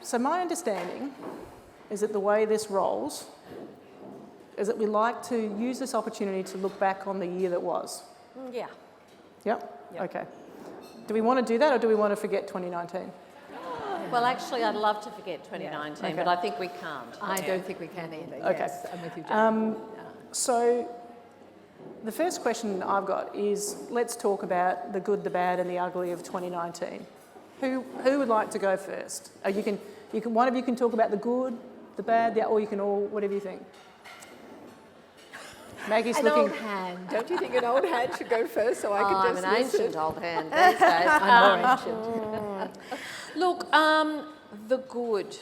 So my understanding is that the way this rolls is that we like to use this opportunity to look back on the year that was. Yeah. Yep? Yep. Okay. Do we want to do that or do we want to forget 2019? Well, actually, I'd love to forget 2019, Yeah. Okay. but I think we can't. I don't think we can either. Okay. Yes, I'm with you, Jane. So the first question I've got is, let's talk about the good, the bad and the ugly of 2019. Who would like to go first? You can. One of you can talk about the good, the bad, or you can all, whatever you think. Maggie's An looking. old hand. Don't you think an old hand should go first so I can I'm just an listen? ancient old hand these days. I'm more ancient. Look, the good.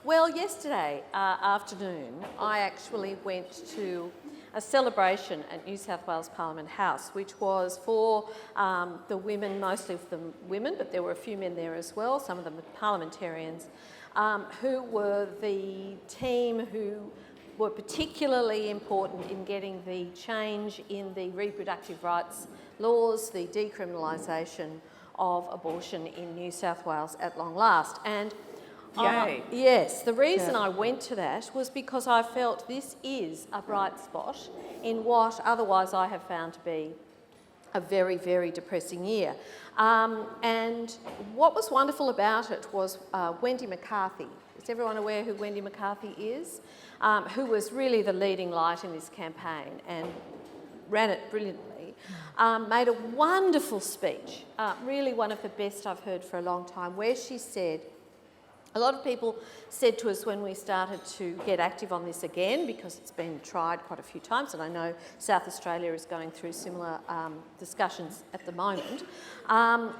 Well, yesterday afternoon, I actually went to a celebration at New South Wales Parliament House, which was for the women, mostly of the women, but there were a few men there as well, some of them parliamentarians, who were the team who were particularly important in getting the change in the reproductive rights laws, the decriminalisation of abortion in New South Wales at long last. And Yay. yes, the reason I went to that was because I felt this is a bright spot in what otherwise I have found to be a very, very depressing year. And what was wonderful about it was Wendy McCarthy. Is everyone aware who Wendy McCarthy is? Who was really the leading light in this campaign and ran it brilliantly. Made a wonderful speech, really one of the best I've heard for a long time, where she said, a lot of people said to us when we started to get active on this again, because it's been tried quite a few times, and I know South Australia is going through similar discussions at the moment.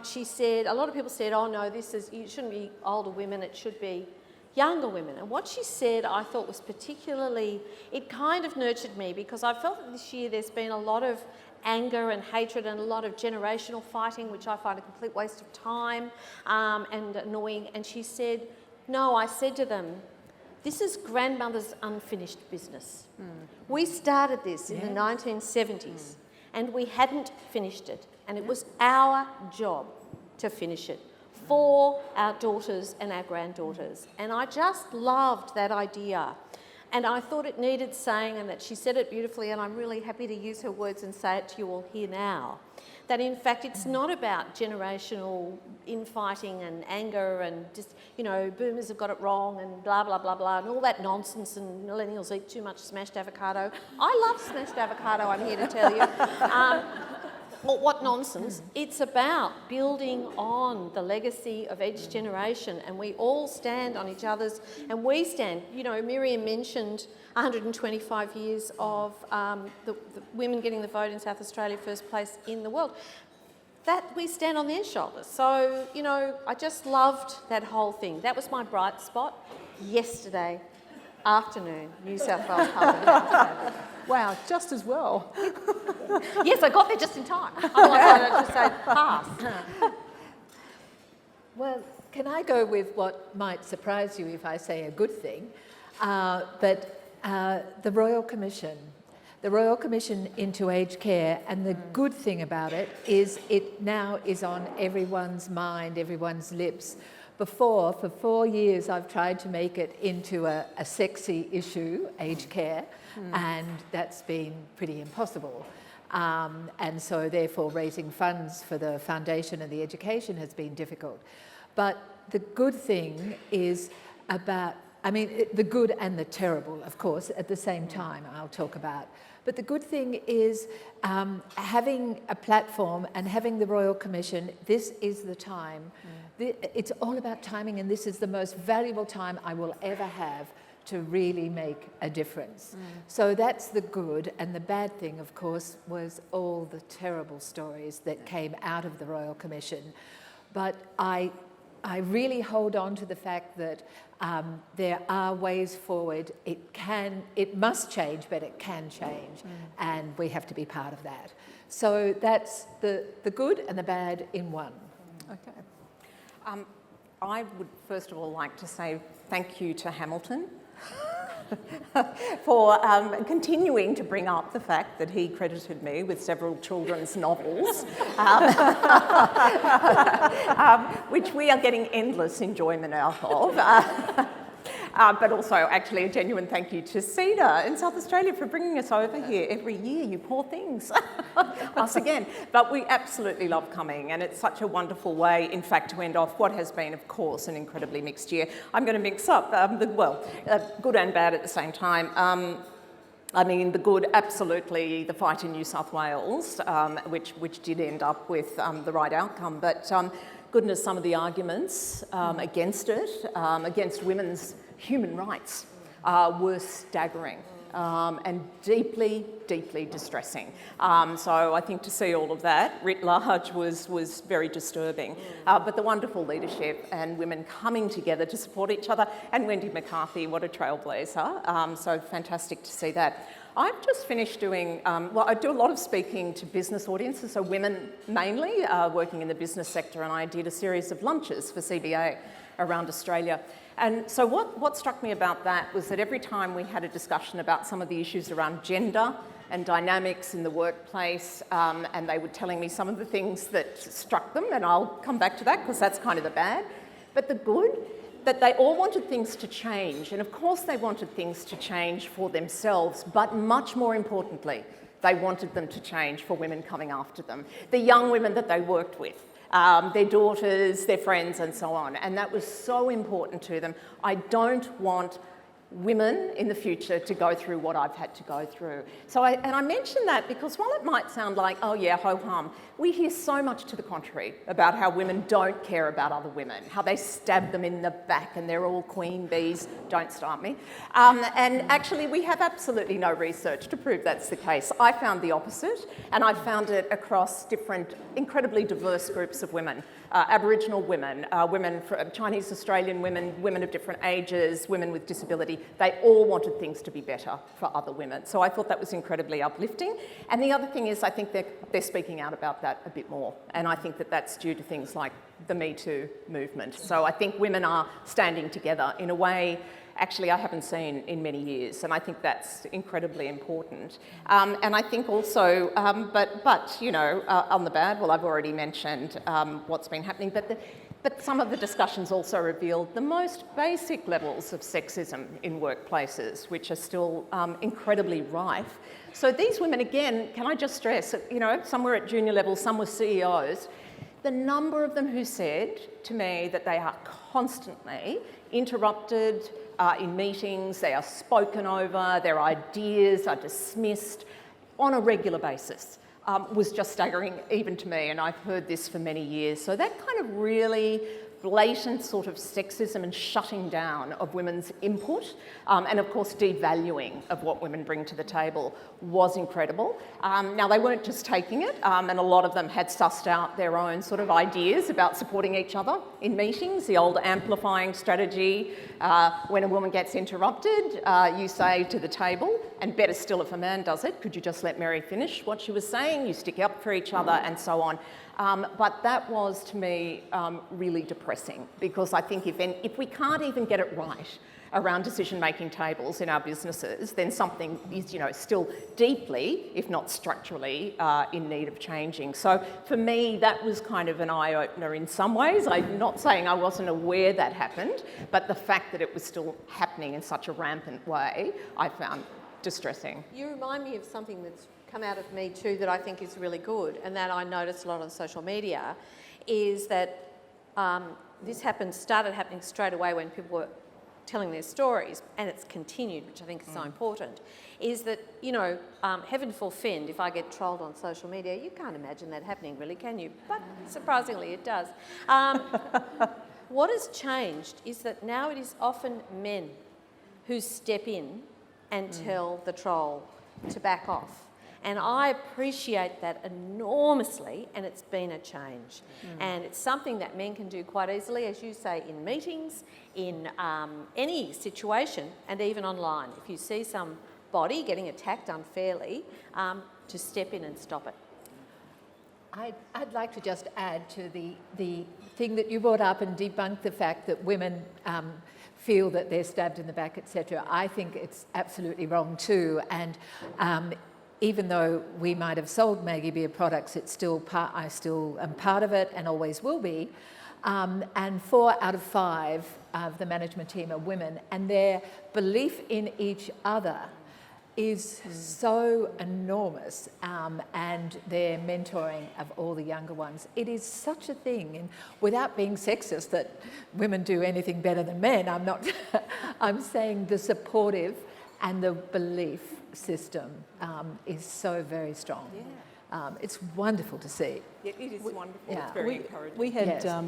She said, a lot of people said, oh no, it shouldn't be older women, it should be younger women. And what she said I thought was particularly, it kind of nurtured me, because I felt that this year there's been a lot of anger and hatred and a lot of generational fighting, which I find a complete waste of time and annoying. And she said, no, I said to them, this is grandmother's unfinished business. We started this in the 1970s and we hadn't finished it. And it was our job to finish it for our daughters and our granddaughters. And I just loved that idea. And I thought it needed saying, and that she said it beautifully, and I'm really happy to use her words and say it to you all here now, that in fact it's not about generational infighting and anger and just, you know, boomers have got it wrong and blah, blah, blah, blah, and all that nonsense, and millennials eat too much smashed avocado. I love smashed avocado, I'm here to tell you. Well, what nonsense. It's about building on the legacy of each generation, and we all stand on each other's, and we stand, you know, Miriam mentioned 125 years of the women getting the vote in South Australia, first place in the world. That we stand on their shoulders. So, you know, I just loved that whole thing. That was my bright spot yesterday afternoon, New South Wales Parliament. Wow, just as well. Yes, I got there just in time. Otherwise, I'd just say pass. Well, can I go with what might surprise you if I say a good thing? But the Royal Commission. The Royal Commission into aged care, and the good thing about it is it now is on everyone's mind, everyone's lips. Before, for 4 years, I've tried to make it into a sexy issue, aged care, and that's been pretty impossible. And so therefore raising funds for the foundation and the education has been difficult. But the good thing is about, I mean, the good and the terrible, of course, at the same time I'll talk about. But the good thing is having a platform and having the Royal Commission, this is the time. It's all about timing, and this is the most valuable time I will ever have to really make a difference. So that's the good, and the bad thing, of course, was all the terrible stories that came out of the Royal Commission. But I really hold on to the fact that there are ways forward. It must change, but it can change, and we have to be part of that. So that's the good and the bad in one. Okay. I would first of all like to say thank you to Hamilton for continuing to bring up the fact that he credited me with several children's novels, which we are getting endless enjoyment out of. But also actually a genuine thank you to CEDA in South Australia for bringing us over here every year, you poor things, us again. But we absolutely love coming, and it's such a wonderful way, in fact, to end off what has been, of course, an incredibly mixed year. I'm going to mix up good and bad at the same time. I mean, the good, absolutely, the fight in New South Wales, which did end up with the right outcome, but goodness, some of the arguments against it, against women's human rights, were staggering and deeply, deeply distressing. So I think to see all of that writ large was very disturbing. But the wonderful leadership and women coming together to support each other, and Wendy McCarthy, what a trailblazer. So fantastic to see that. I've just finished doing, I do a lot of speaking to business audiences, so women mainly working in the business sector, and I did a series of lunches for CBA around Australia. And so what struck me about that was that every time we had a discussion about some of the issues around gender and dynamics in the workplace, and they were telling me some of the things that struck them, and I'll come back to that because that's kind of the bad, but the good, that they all wanted things to change. And of course they wanted things to change for themselves, but much more importantly, they wanted them to change for women coming after them, the young women that they worked with, their daughters, their friends, and so on. And that was so important to them. I don't want women in the future to go through what I've had to go through. So I mention that because while it might sound like, oh yeah, ho-hum, we hear so much to the contrary about how women don't care about other women, how they stab them in the back and they're all queen bees, don't start me. And actually we have absolutely no research to prove that's the case. I found the opposite, and I found it across different, incredibly diverse groups of women. Aboriginal women, Chinese Australian women, women of different ages, women with disability, they all wanted things to be better for other women. So I thought that was incredibly uplifting. And the other thing is I think they're speaking out about that a bit more. And I think that that's due to things like the Me Too movement. So I think women are standing together in a way actually I haven't seen in many years, and I think that's incredibly important. And I think also, but you know, on the bad, well, I've already mentioned what's been happening, but some of the discussions also revealed the most basic levels of sexism in workplaces, which are still incredibly rife. So these women, again, can I just stress, you know, some were at junior level, some were CEOs, the number of them who said to me that they are constantly interrupted in meetings, they are spoken over, their ideas are dismissed on a regular basis, was just staggering even to me, and I've heard this for many years. So that kind of really blatant sort of sexism and shutting down of women's input, and of course devaluing of what women bring to the table was incredible. Now they weren't just taking it, and a lot of them had sussed out their own sort of ideas about supporting each other in meetings, the old amplifying strategy. When a woman gets interrupted, you say to the table, and better still if a man does it, could you just let Mary finish what she was saying? You stick up for each other and so on. But that was, to me, really depressing, because I think if we can't even get it right around decision-making tables in our businesses, then something is, you know, still deeply, if not structurally, in need of changing. So for me, that was kind of an eye-opener in some ways. I'm not saying I wasn't aware that happened, but the fact that it was still happening in such a rampant way, I found distressing. You remind me of something that's come out of Me Too that I think is really good, and that I noticed a lot on social media, is that this started happening straight away when people were telling their stories, and it's continued, which I think is so important, is that, you know, heaven forfend, if I get trolled on social media, you can't imagine that happening really, can you? But surprisingly it does. What has changed is that now it is often men who step in and tell the troll to back off. And I appreciate that enormously, and it's been a change. And it's something that men can do quite easily, as you say, in meetings, in any situation, and even online. If you see somebody getting attacked unfairly, to step in and stop it. I'd like to just add to the thing that you brought up and debunk the fact that women feel that they're stabbed in the back, etc. I think it's absolutely wrong too. And even though we might have sold Maggie Beer products, I still am part of it and always will be. And 4 out of 5 of the management team are women, and their belief in each other is so enormous, and their mentoring of all the younger ones. It is such a thing, and without being sexist that women do anything better than men, I'm not, I'm saying the supportive and the belief system is so very strong. Yeah. It's wonderful to see. It is wonderful. Yeah. It's very encouraging. We had Yes.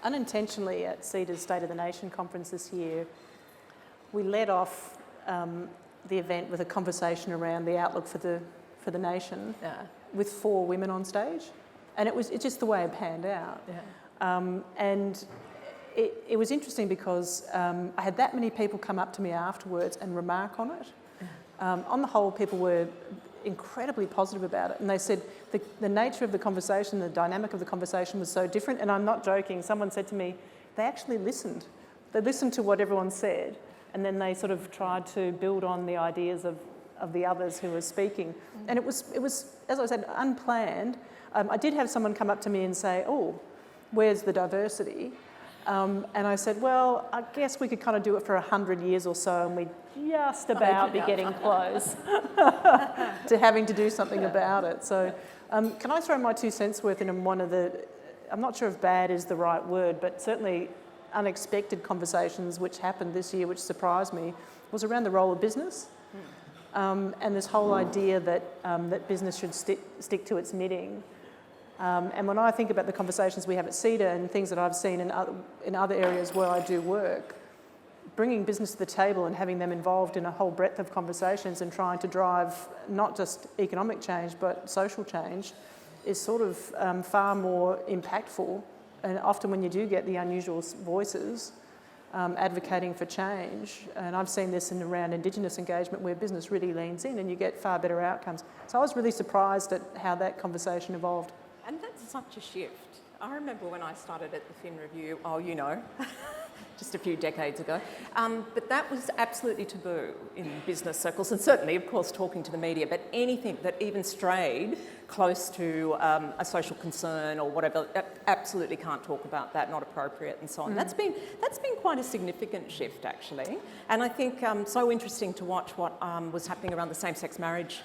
unintentionally at CEDA's State of the Nation conference this year, we led off the event with a conversation around the outlook for the nation with 4 women on stage, and it's just the way it panned out. Yeah. And it was interesting because I had that many people come up to me afterwards and remark on it. On the whole, people were incredibly positive about it, and they said the nature of the conversation, the dynamic of the conversation was so different, and I'm not joking. Someone said to me, they actually listened. They listened to what everyone said, and then they sort of tried to build on the ideas of the others who were speaking. And it was, as I said, unplanned. I did have someone come up to me and say, oh, where's the diversity? And I said, well, I guess we could kind of do it for 100 years or so, and we'd just about be getting close to having to do something about it. So can I throw my 2 cents worth in one of the, I'm not sure if bad is the right word, but certainly unexpected conversations which happened this year, which surprised me, was around the role of business. And this whole idea that business should stick to its knitting. And when I think about the conversations we have at CEDA and things that I've seen in other areas where I do work, bringing business to the table and having them involved in a whole breadth of conversations and trying to drive not just economic change but social change is sort of far more impactful. And often when you do get the unusual voices advocating for change, and I've seen this in around Indigenous engagement where business really leans in and you get far better outcomes. So I was really surprised at how that conversation evolved. And that's such a shift. I remember when I started at the Fin Review, just a few decades ago, but that was absolutely taboo in business circles, and certainly, of course, talking to the media, but anything that even strayed close to a social concern or whatever, absolutely can't talk about that, not appropriate and so on. That's been quite a significant shift, actually. And I think so interesting to watch what was happening around the same-sex marriage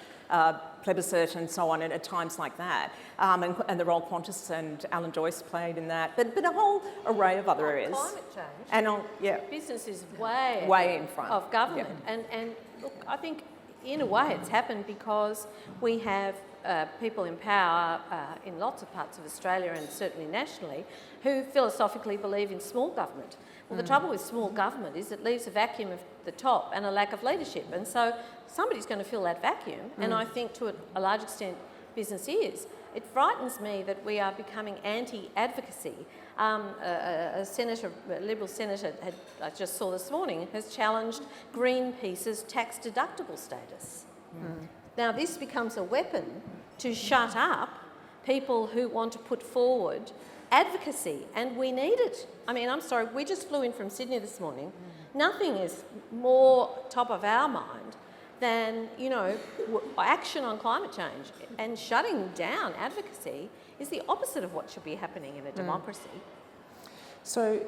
plebiscite and so on, and at times like that, and the role Qantas and Alan Joyce played in that, but a whole array of other areas. Climate change. And Business is way in front of government. Yeah. And look, I think in a way it's happened because we have people in power in lots of parts of Australia and certainly nationally who philosophically believe in small government. Well, the trouble with small government is it leaves a vacuum at the top and a lack of leadership. And so somebody's going to fill that vacuum. And I think to a large extent business is. It frightens me that we are becoming anti-advocacy. A Liberal senator, I just saw this morning, has challenged Greenpeace's tax deductible status. Now this becomes a weapon to shut up people who want to put forward advocacy, and we need it. I mean, I'm sorry, we just flew in from Sydney this morning. Nothing is more top of our mind than, action on climate change, and shutting down advocacy is the opposite of what should be happening in a democracy. So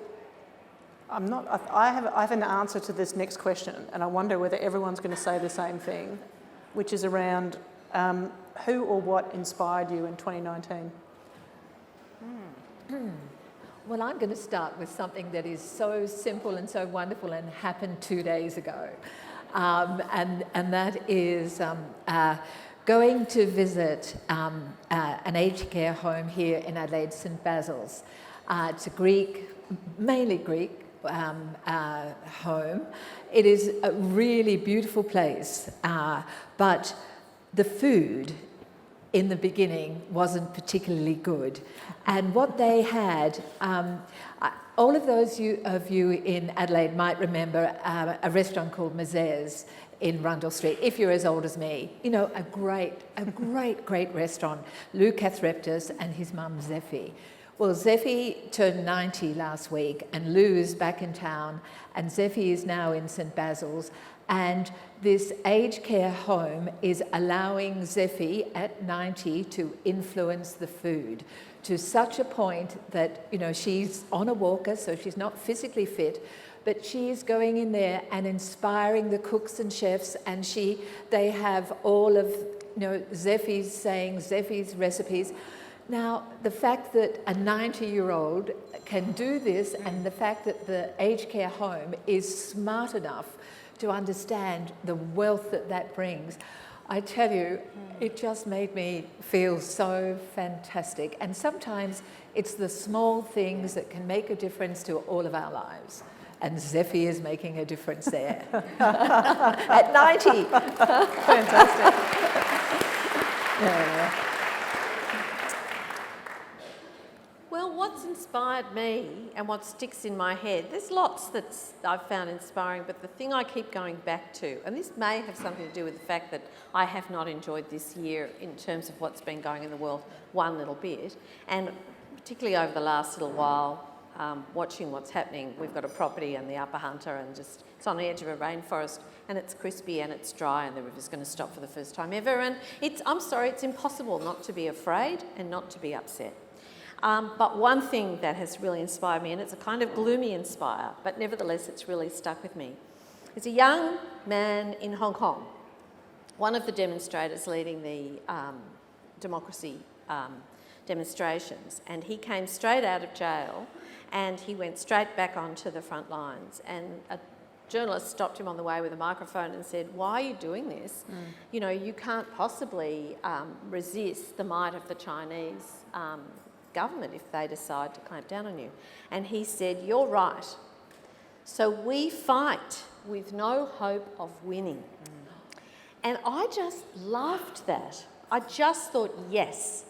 I have an answer to this next question, and I wonder whether everyone's going to say the same thing, which is around who or what inspired you in 2019? Well, I'm going to start with something that is so simple and so wonderful and happened 2 days ago. And that is going to visit an aged care home here in Adelaide, St Basil's. It's a mainly Greek home. It is a really beautiful place, but the food in the beginning wasn't particularly good. And what they had, all of those of you in Adelaide might remember a restaurant called Mazes in Rundle Street, if you're as old as me. You know, a great restaurant. Lou Cathreptis and his mum Zeffie. Well, Zeffie turned 90 last week, and Lou's back in town, and Zeffie is now in St Basil's, and this aged care home is allowing Zeffie at 90 to influence the food to such a point that, you know, she's on a walker, so she's not physically fit, but she is going in there and inspiring the cooks and chefs, and they have all of, you know, Zeffie's saying Zeffie's recipes. Now, the fact that a 90-year-old can do this, and the fact that the aged care home is smart enough to understand the wealth that brings, I tell you, it just made me feel so fantastic. And sometimes it's the small things that can make a difference to all of our lives. And Zeffie is making a difference there. At 90. Fantastic. Yeah. Well, what's inspired me and what sticks in my head, there's lots that I've found inspiring, but the thing I keep going back to, and this may have something to do with the fact that I have not enjoyed this year in terms of what's been going in the world one little bit, and particularly over the last little while, watching what's happening. We've got a property in the Upper Hunter, and just it's on the edge of a rainforest, and it's crispy and it's dry, and the river's going to stop for the first time ever, and it's impossible not to be afraid and not to be upset. But one thing that has really inspired me, and it's a kind of gloomy inspire, but nevertheless it's really stuck with me, is a young man in Hong Kong, one of the demonstrators leading the democracy demonstrations, and he came straight out of jail and he went straight back onto the front lines, and a journalist stopped him on the way with a microphone and said, "Why are you doing this? You know, you can't possibly resist the might of the Chinese government if they decide to clamp down on you." And he said, "You're right. So we fight with no hope of winning." And I just loved that. I just thought, yes,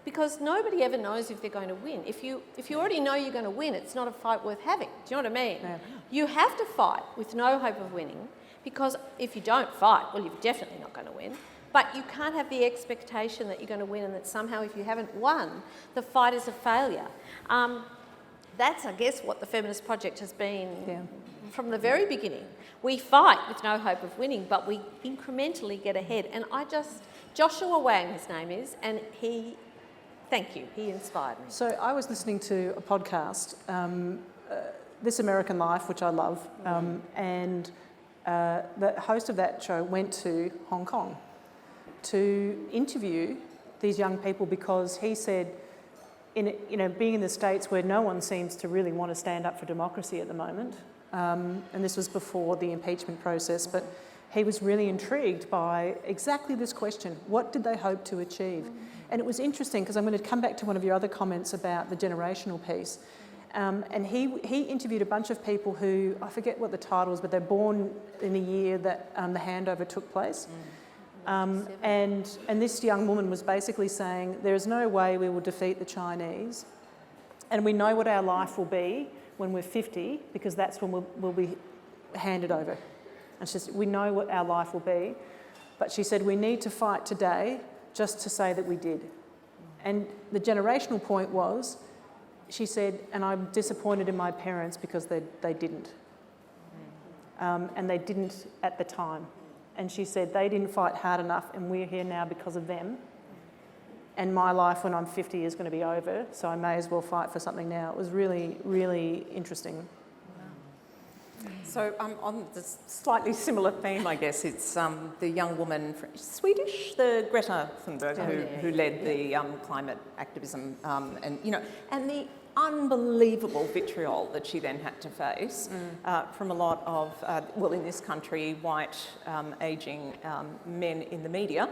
because nobody ever knows if they're going to win. If you already know you're going to win, it's not a fight worth having. Do you know what I mean? No. You have to fight with no hope of winning, because if you don't fight, well, you're definitely not going to win. But you can't have the expectation that you're going to win and that somehow if you haven't won, the fight is a failure. That's, I guess, what the Feminist Project has been from the very beginning. We fight with no hope of winning, but we incrementally get ahead. And Joshua Wang, his name is, and thank you, he inspired me. So I was listening to a podcast, This American Life, which I love, and the host of that show went to Hong Kong to interview these young people, because he said, being in the States where no one seems to really want to stand up for democracy at the moment, and this was before the impeachment process, but he was really intrigued by exactly this question: what did they hope to achieve? And it was interesting, because I'm going to come back to one of your other comments about the generational piece. And he interviewed a bunch of people who, I forget what the title was, but they're born in the year that the handover took place. And this young woman was basically saying, there is no way we will defeat the Chinese, and we know what our life will be when we're 50, because that's when we'll be handed over. And she said, we know what our life will be, but she said, we need to fight today just to say that we did. And the generational point was, she said, and I'm disappointed in my parents because they didn't. And they didn't at the time. And she said, they didn't fight hard enough, and we're here now because of them. And my life when I'm 50 is going to be over, so I may as well fight for something now. It was really, really interesting. So on the slightly similar theme, I guess, it's the young woman, Swedish, the Greta Thunberg, who led the climate activism, and the unbelievable vitriol that she then had to face from a lot of, in this country, white, ageing men in the media,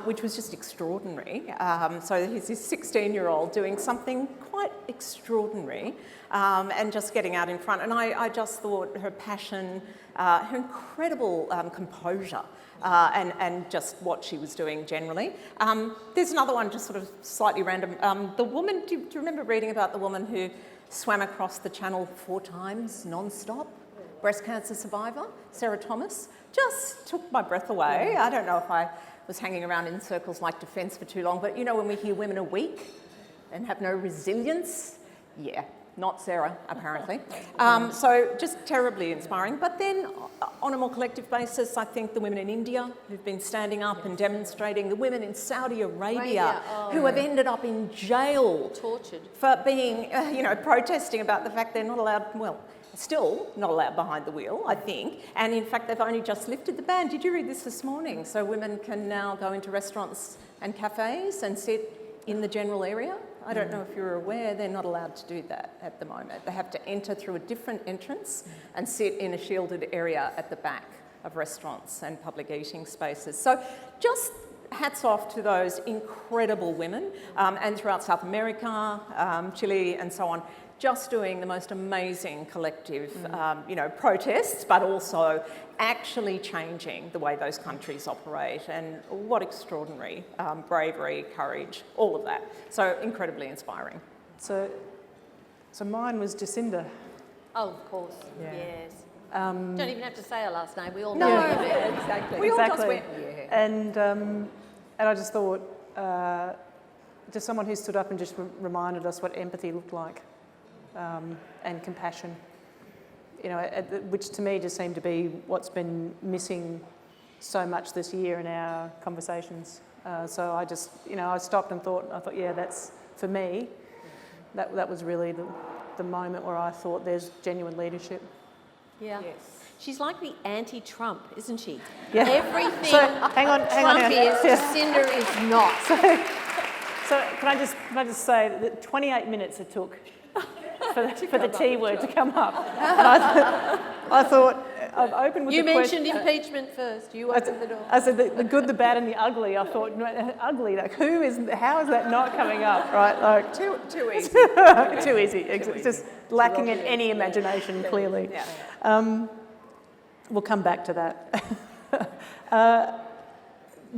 which was just extraordinary. So here's this 16-year-old doing something quite extraordinary and just getting out in front. And I just thought her passion, her incredible composure, and just what she was doing generally. There's another one, just sort of slightly random. The woman, do you remember reading about the woman who swam across the channel 4 times non-stop? breast cancer survivor, Sarah Thomas, just took my breath away. I don't know if I was hanging around in circles like defence for too long, but you know when we hear women are weak and have no resilience, yeah, not Sarah, apparently. So just terribly inspiring. But then on a more collective basis, I think the women in India who've been standing up and demonstrating, the women in Saudi Arabia who have ended up in jail. Tortured. For being, protesting about the fact they're not allowed, still not allowed behind the wheel, I think. And in fact, they've only just lifted the ban. Did you read this morning? So women can now go into restaurants and cafes and sit in the general area. I don't know if you're aware, they're not allowed to do that at the moment. They have to enter through a different entrance and sit in a shielded area at the back of restaurants and public eating spaces. So just hats off to those incredible women and throughout South America, Chile and so on, just doing the most amazing collective, protests, but also actually changing the way those countries operate. And what extraordinary bravery, courage, all of that. So incredibly inspiring. So mine was Jacinda. Oh, of course, Yeah. yes. Don't even have to say her last name, we all know No, her. exactly. We all just went, yeah. And I just thought, just someone who stood up and just reminded us what empathy looked like, and compassion. Which to me just seemed to be what's been missing so much this year in our conversations. So I just, I stopped and thought, yeah, that's, for me, that was really the moment where I thought there's genuine leadership. Yeah. Yes. She's like the anti-Trump, isn't she? Yeah. Everything So, hang on. Trump is, Jacinda is not. So can I just say that 28 minutes it took for the T word to come up. And I thought, I've opened with You the question. mentioned impeachment first. You opened the door. I said the good, the bad and the ugly. I thought, no, ugly, like how is that not coming up, right? Like Too easy. too easy. It's just lacking in any imagination, clearly. Yeah. We'll come back to that.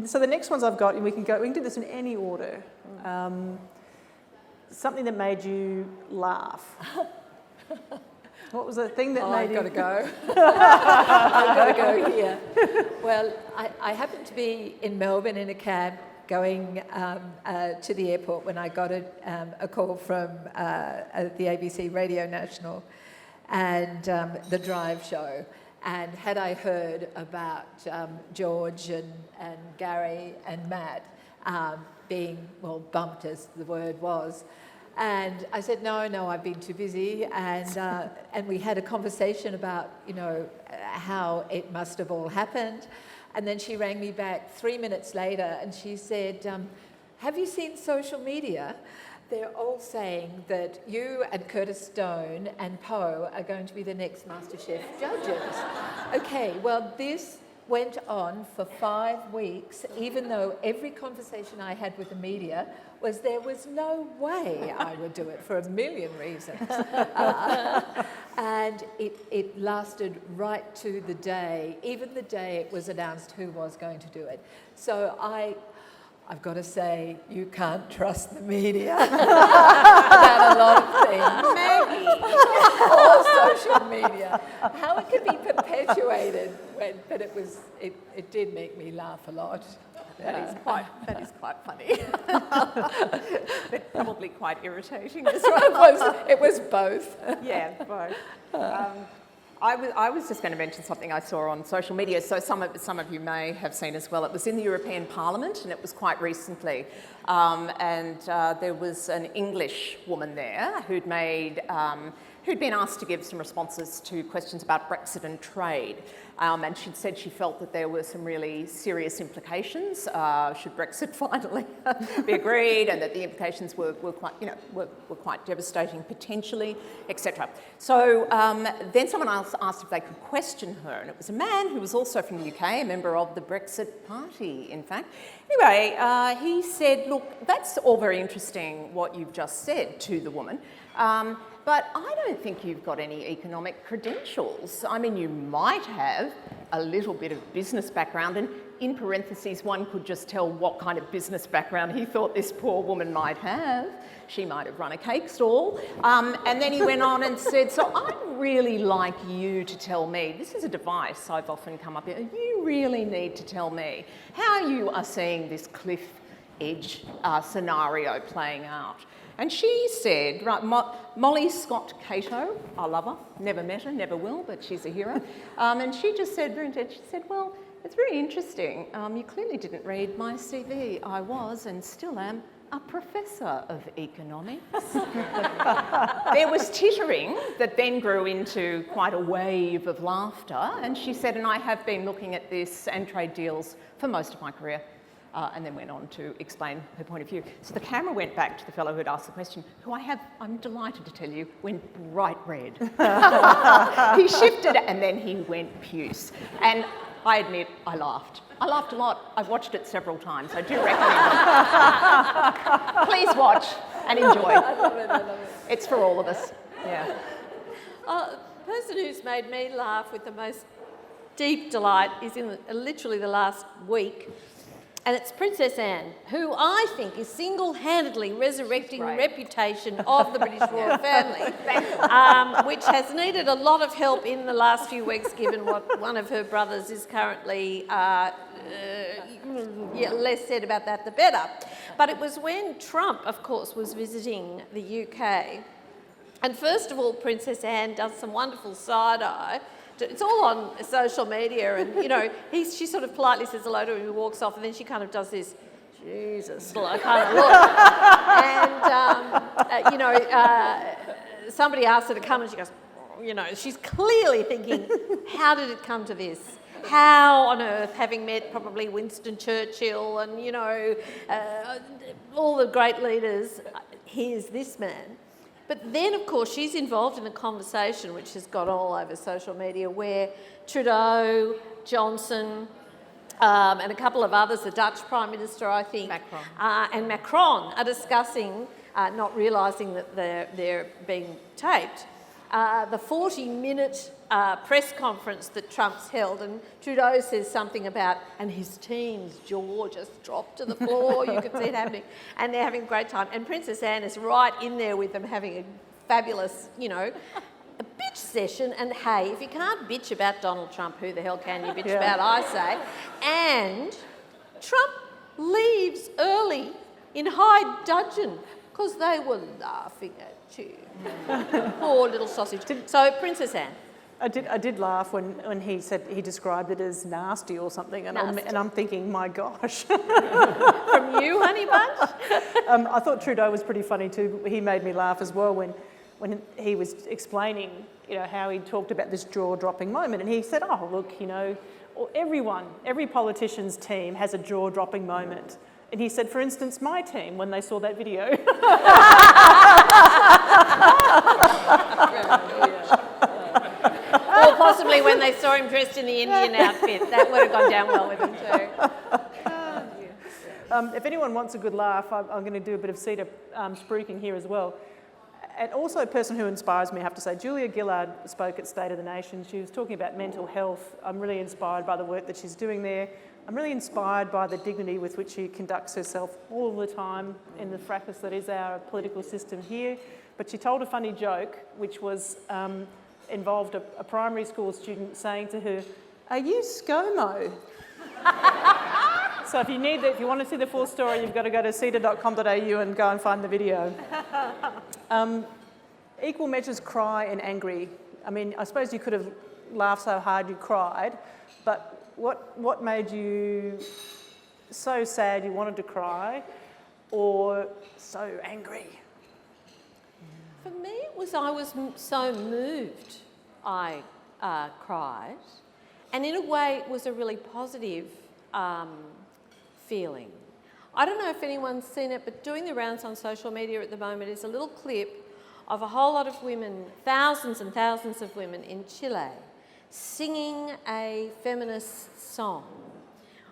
So the next ones I've got, and we can do this in any order. Something that made you laugh. What was the thing that made you... I've got to go. I've got to go here. Well, I happened to be in Melbourne in a cab going to the airport when I got a call from the ABC Radio National and the Drive show. And had I heard about George and Gary and Matt being, bumped as the word was, and I said, no, I've been too busy. And we had a conversation about, how it must have all happened. And then she rang me back 3 minutes later and she said, have you seen social media? They're all saying that you and Curtis Stone and Poe are going to be the next MasterChef judges. Okay, well, this went on for 5 weeks, even though every conversation I had with the media was there was no way I would do it for a million reasons. And it lasted right to the day, even the day it was announced who was going to do it. So I've got to say, you can't trust the media about a lot of things. Maggie. Or social media. How it could be perpetuated, but it did make me laugh a lot. That is quite funny. But probably quite irritating as well. It was both. Yeah, both. I was just going to mention something I saw on social media, so some of you may have seen as well. It was in the European Parliament, and it was quite recently. And there was an English woman there who'd been asked to give some responses to questions about Brexit and trade. And she'd said she felt that there were some really serious implications should Brexit finally be agreed, and that the implications were quite devastating potentially, etc. So then someone else asked if they could question her, and it was a man who was also from the UK, a member of the Brexit Party, in fact. Anyway, he said, look, that's all very interesting what you've just said to the woman, but I don't think you've got any economic credentials. I mean, you might have a little bit of business background, and in parentheses, one could just tell what kind of business background he thought this poor woman might have. She might have run a cake stall. And then he went on and said, so I'd really like you to tell me, this is a device I've often come up with, you really need to tell me how you are seeing this cliff edge scenario playing out. And she said, right, Molly Scott Cato, I love her, never met her, never will, but she's a hero. And she just said, well, it's very interesting. You clearly didn't read my CV. I was and still am a professor of economics. There was tittering that then grew into quite a wave of laughter. And she said, and I have been looking at this and trade deals for most of my career. And then went on to explain her point of view. So the camera went back to the fellow who had asked the question, who I'm delighted to tell you, went bright red. He shifted and then he went puce. And I admit, I laughed. I laughed a lot. I've watched it several times. I do recommend it. Please watch and enjoy. I love it. It's for all of us. Yeah. The person who's made me laugh with the most deep delight is in literally the last week. And it's Princess Anne, who I think is single-handedly resurrecting the reputation of the British royal family, which has needed a lot of help in the last few weeks, given what one of her brothers is currently, less said about that, the better. But it was when Trump, of course, was visiting the UK. And first of all, Princess Anne does some wonderful side-eye. It's all on social media, and she sort of politely says hello to him and walks off, and then she kind of does this, Jesus, like kind of look. And somebody asked her to come, and she goes, she's clearly thinking, how did it come to this? How on earth, having met probably Winston Churchill and all the great leaders, here's this man. But then, of course, she's involved in a conversation which has got all over social media where Trudeau, Johnson, and a couple of others, the Dutch Prime Minister, I think, and Macron are discussing, not realising that they're being taped, the 40-minute press conference that Trump's held, and Trudeau says something about, and his team's jaw just dropped to the floor, you could see it happening, and they're having a great time. And Princess Anne is right in there with them having a fabulous, a bitch session. And hey, if you can't bitch about Donald Trump, who the hell can you bitch about, I say. And Trump leaves early in high dudgeon because they were laughing at you. Poor little sausage. So, Princess Anne. I did laugh when he said he described it as nasty or something, and I'm thinking, my gosh. From you, honey bunch? I thought Trudeau was pretty funny too. He made me laugh as well when he was explaining, how he talked about this jaw-dropping moment, and he said, "Oh, look, every politician's team has a jaw-dropping moment." And he said, for instance, my team, when they saw that video. Or possibly when they saw him dressed in the Indian outfit. That would have gone down well with him too. If anyone wants a good laugh, I'm going to do a bit of CEDA spruiking here as well. And also a person who inspires me, I have to say, Julia Gillard spoke at State of the Nation. She was talking about mental health. I'm really inspired by the work that she's doing there. I'm really inspired by the dignity with which she conducts herself all the time in the fracas that is our political system here. But she told a funny joke, which was involved a primary school student saying to her, "Are you ScoMo?" So if you want to see the full story, you've got to go to CEDA.com.au and go and find the video. Equal measures cry and angry. I mean, I suppose you could have laughed so hard you cried, but what made you so sad you wanted to cry, or so angry? For me, it was I was so moved I cried, and in a way it was a really positive feeling. I don't know if anyone's seen it, but doing the rounds on social media at the moment is a little clip of a whole lot of women, thousands and thousands of women in Chile, singing a feminist song,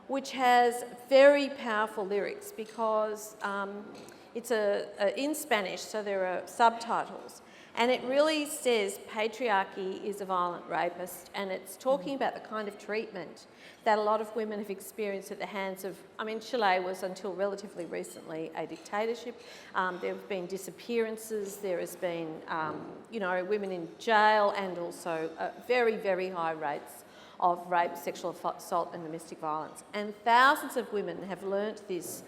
which has very powerful lyrics because it's in Spanish, so there are subtitles. And it really says patriarchy is a violent rapist, and it's talking about the kind of treatment that a lot of women have experienced at the hands of, Chile was until relatively recently a dictatorship. There have been disappearances, there has been, women in jail, and also very, very high rates of rape, sexual assault and domestic violence. And thousands of women have learnt this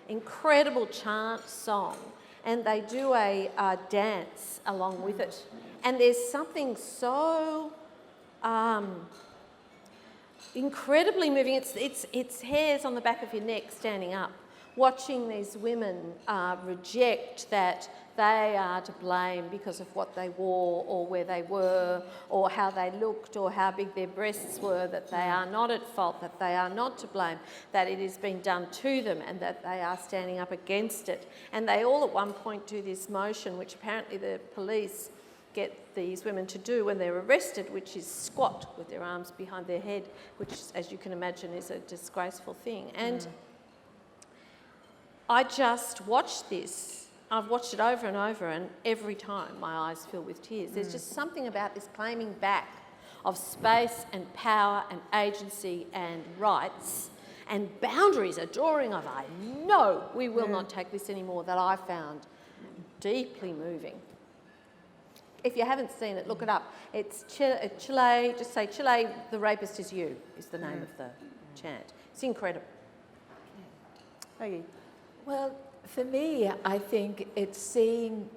incredible chant song, and they do a dance along with it. And there's something so incredibly moving. It's hairs on the back of your neck standing up, watching these women reject that they are to blame because of what they wore or where they were or how they looked or how big their breasts were, that they are not at fault, that they are not to blame, that it is being done to them and that they are standing up against it. And they all at one point do this motion, which apparently the police get these women to do when they're arrested, which is squat with their arms behind their head, which, as you can imagine, is a disgraceful thing. And I just watched this. I've watched it over and over, and every time my eyes fill with tears. There's just something about this claiming back of space and power and agency and rights and boundaries, a drawing of, I know we will not take this anymore, that I found deeply moving. If you haven't seen it, look it up. It's Chile, just say Chile, the rapist is you, is the name of the chant. It's incredible. Maggie? Well, for me, I think it's seeing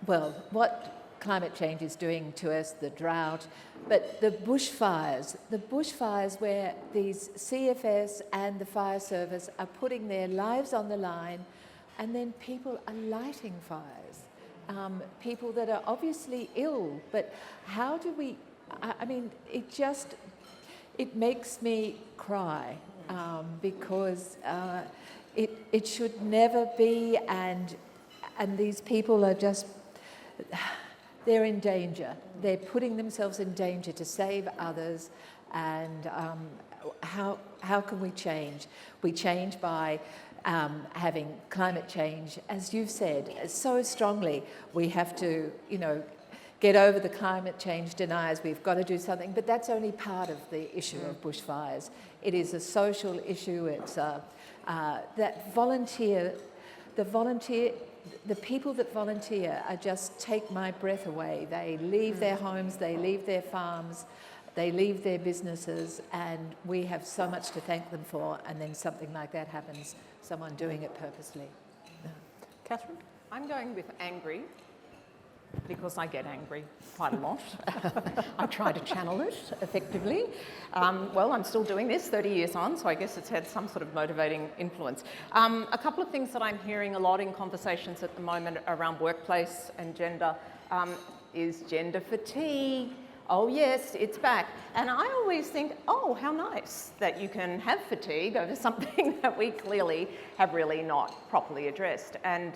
what climate change is doing to us, the drought, but the bushfires where these CFS and the fire service are putting their lives on the line, and then people are lighting fires. People that are obviously ill, but how do we, it makes me cry because it should never be, and these people are just, they're in danger. They're putting themselves in danger to save others, and how can we change? We change by having climate change, as you've said, so strongly. We have to, get over the climate change deniers. We've got to do something, but that's only part of the issue of bushfires. It is a social issue. It's that volunteer, the people that volunteer are just take my breath away. They leave their homes, they leave their farms, they leave their businesses, and we have so much to thank them for, and then something like that happens, someone doing it purposely. Catherine? I'm going with angry, because I get angry quite a lot. I try to channel it effectively. I'm still doing this 30 years on, so I guess it's had some sort of motivating influence. A couple of things that I'm hearing a lot in conversations at the moment around workplace and gender is gender fatigue. Oh yes, it's back. And I always think, oh, how nice that you can have fatigue over something that we clearly have really not properly addressed. And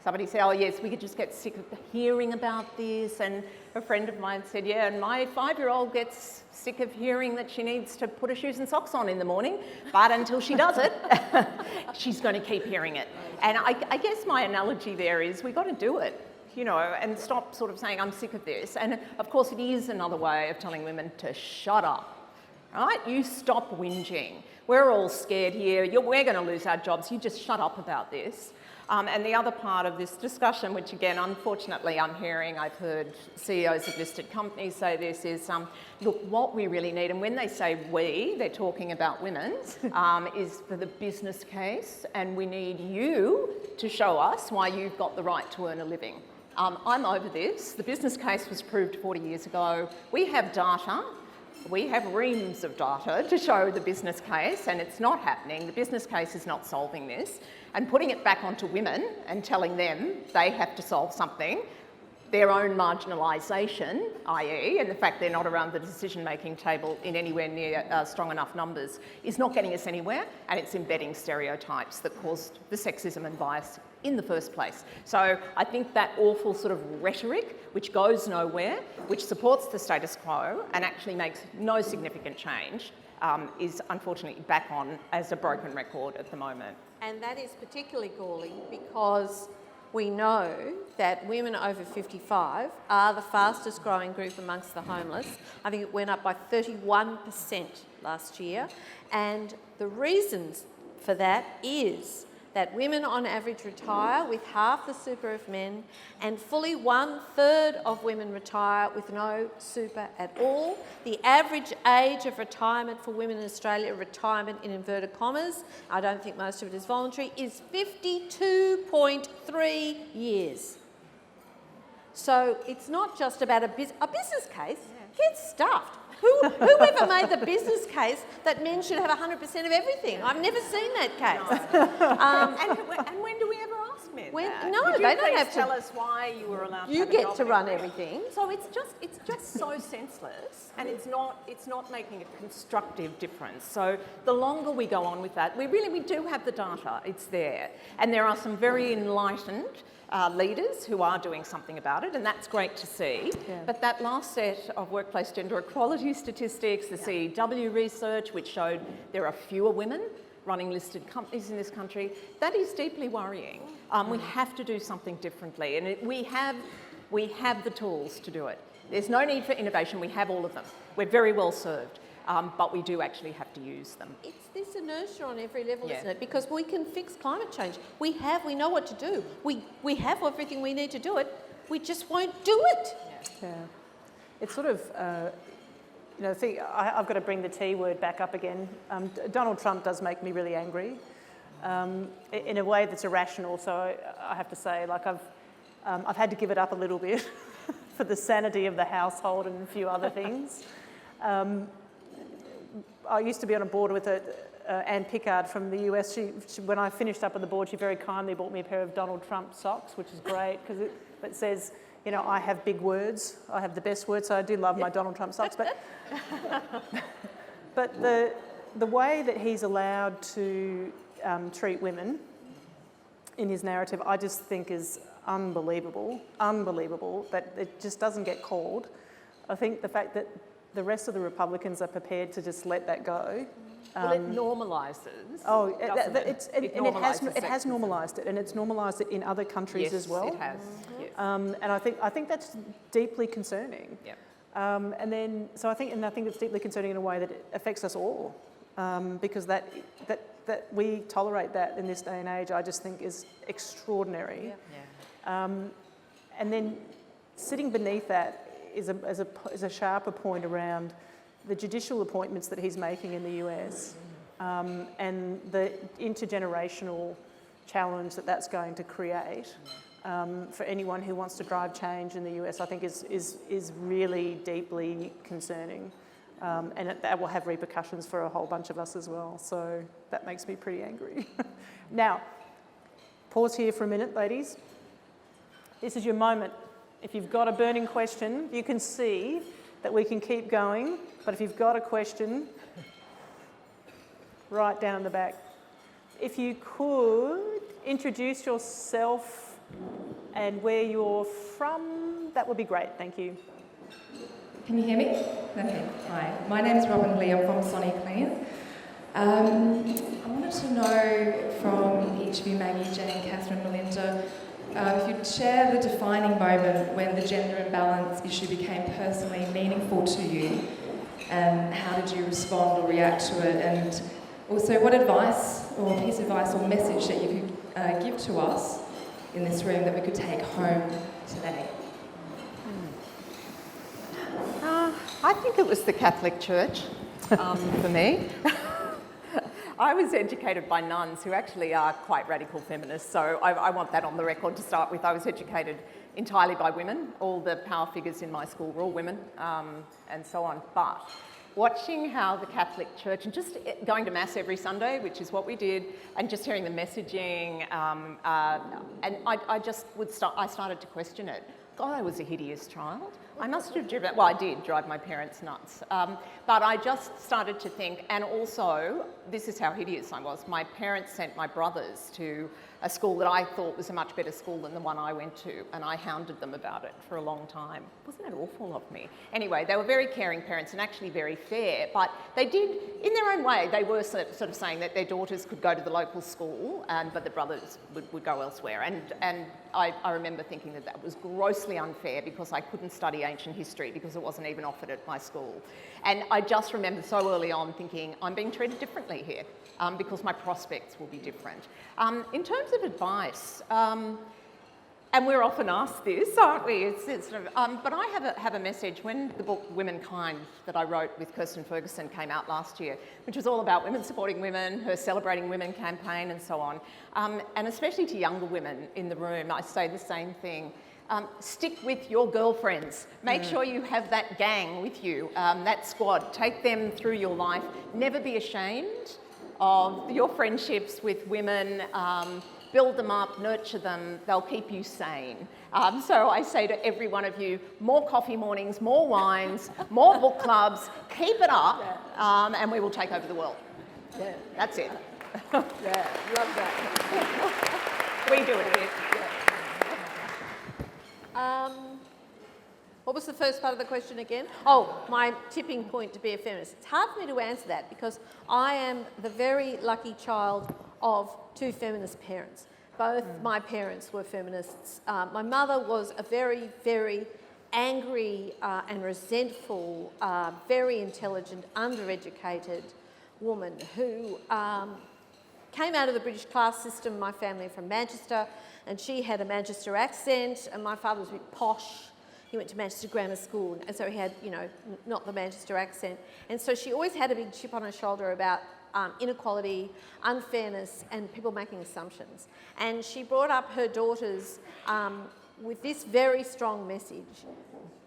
somebody said, oh yes, we could just get sick of hearing about this. And a friend of mine said, yeah, and my 5-year-old gets sick of hearing that she needs to put her shoes and socks on in the morning, but until she does it, she's going to keep hearing it. And I guess my analogy there is we've got to do it, and stop sort of saying, I'm sick of this. And of course, it is another way of telling women to shut up, right? You stop whinging. We're all scared here. We're going to lose our jobs. You just shut up about this. And the other part of this discussion, which again, unfortunately, I've heard CEOs of listed companies say this, is look, what we really need, and when they say we, they're talking about women, is for the business case, and we need you to show us why you've got the right to earn a living. I'm over this. The business case was proved 40 years ago. We have data. We have reams of data to show the business case, and it's not happening. The business case is not solving this. And putting it back onto women and telling them they have to solve something, their own marginalisation, i.e., and the fact they're not around the decision-making table in anywhere near strong enough numbers, is not getting us anywhere, and it's embedding stereotypes that caused the sexism and bias in the first place. So I think that awful sort of rhetoric, which goes nowhere, which supports the status quo and actually makes no significant change, is unfortunately back on as a broken record at the moment. And that is particularly galling because we know that women over 55 are the fastest growing group amongst the homeless. I think it went up by 31% last year. And the reasons for that is that women on average retire with half the super of men, and fully 1/3 of women retire with no super at all. The average age of retirement for women in Australia, retirement in inverted commas, I don't think most of it is voluntary, is 52.3 years. So it's not just about a business case gets stuffed. Whoever made the business case that men should have 100% of everything? I've never seen that case. And when do we ever ask men that? No, Could you they don't please have to. tell us why you were allowed to You have a get job to run everywhere? everything. So it's just so senseless, and it's not making a constructive difference. So the longer we go on with that, we do have the data. It's there, and there are some very enlightened leaders who are doing something about it, and that's great to see. Yeah. But that last set of workplace gender equality statistics, the CEW research, which showed there are fewer women running listed companies in this country, that is deeply worrying. We have to do something differently, and we have the tools to do it. There's no need for innovation. We have all of them. We're very well served, but we do actually have to use them. It's this inertia on every level, Yeah. isn't it? Because we can fix climate change. We know what to do. We have everything we need to do it. We just won't do it. Yeah. It's sort of, I've got to bring the T word back up again. Donald Trump does make me really angry in a way that's irrational. So I have to say, like, I've had to give it up a little bit for the sanity of the household and a few other things. I used to be on a board with Ann Pickard from the US. She, when I finished up on the board, she very kindly bought me a pair of Donald Trump socks, which is great because it says, I have big words. I have the best words, so I do love my Donald Trump socks. But the way that he's allowed to treat women in his narrative, I just think is unbelievable, that it just doesn't get called. I think the fact that the rest of the Republicans are prepared to just let that go. Well, it normalises. It has normalised it, and it's normalised it in other countries as well. Yes, it has. Yes. And I think that's deeply concerning. Yep. I think it's deeply concerning in a way that it affects us all, because that we tolerate that in this day and age, I just think is extraordinary. Yeah. And then sitting beneath that is a sharper point around the judicial appointments that he's making in the US, and the intergenerational challenge that that's going to create for anyone who wants to drive change in the US, I think is really deeply concerning, and that will have repercussions for a whole bunch of us as well. So that makes me pretty angry. Now, pause here for a minute, ladies. This is your moment. If you've got a burning question, you can see that we can keep going, but if you've got a question, right down in the back. If you could introduce yourself and where you're from, that would be great, thank you. Can you hear me? Okay, hi. My name's Robin Lee, I'm from Sonic Clean. I wanted to know from each of you, Maggie, Jane, Catherine, Melinda, if you'd share the defining moment when the gender imbalance issue became personally meaningful to you, and how did you respond or react to it, and also what advice or piece of advice or message that you could give to us in this room that we could take home today. I think it was the Catholic Church for me. I was educated by nuns who actually are quite radical feminists, so I want that on the record to start with. I was educated entirely by women. All the power figures in my school were all women, and so on. But watching how the Catholic Church, and just going to Mass every Sunday, which is what we did, and just hearing the messaging, and I started to question it. God, I was a hideous child. I must have driven, well, I did drive my parents nuts, but I just started to think, and also, this is how hideous I was. My parents sent my brothers to a school that I thought was a much better school than the one I went to, and I hounded them about it for a long time. Wasn't that awful of me? Anyway, they were very caring parents and actually very fair, but they did, in their own way, they were sort of saying that their daughters could go to the local school, but the brothers would go elsewhere. And I remember thinking that that was grossly unfair because I couldn't study ancient history because it wasn't even offered at my school. And I just remember so early on thinking, I'm being treated differently here because my prospects will be different. In terms of advice, and we're often asked this, aren't we? It's sort of, but I have a message. When the book Womankind that I wrote with Kirsten Ferguson came out last year, which was all about women supporting women, her Celebrating Women campaign and so on, and especially to younger women in the room, I say the same thing. Stick with your girlfriends. Make sure you have that gang with you, that squad. Take them through your life. Never be ashamed of your friendships with women. Build them up, nurture them, they'll keep you sane. So I say to every one of you, more coffee mornings, more wines, more book clubs, keep it up, and we will take over the world. Yeah. That's it. Yeah, love that. We do it here. What was the first part of the question again? Oh, my tipping point to be a feminist. It's hard for me to answer that because I am the very lucky child of two feminist parents. Both my parents were feminists. My mother was a very, very angry and resentful, very intelligent, undereducated woman who came out of the British class system. My family are from Manchester, and she had a Manchester accent, and my father was a bit posh. He went to Manchester Grammar School, and so he had, you know, not the Manchester accent. And so she always had a big chip on her shoulder about inequality, unfairness, and people making assumptions. And she brought up her daughters with this very strong message: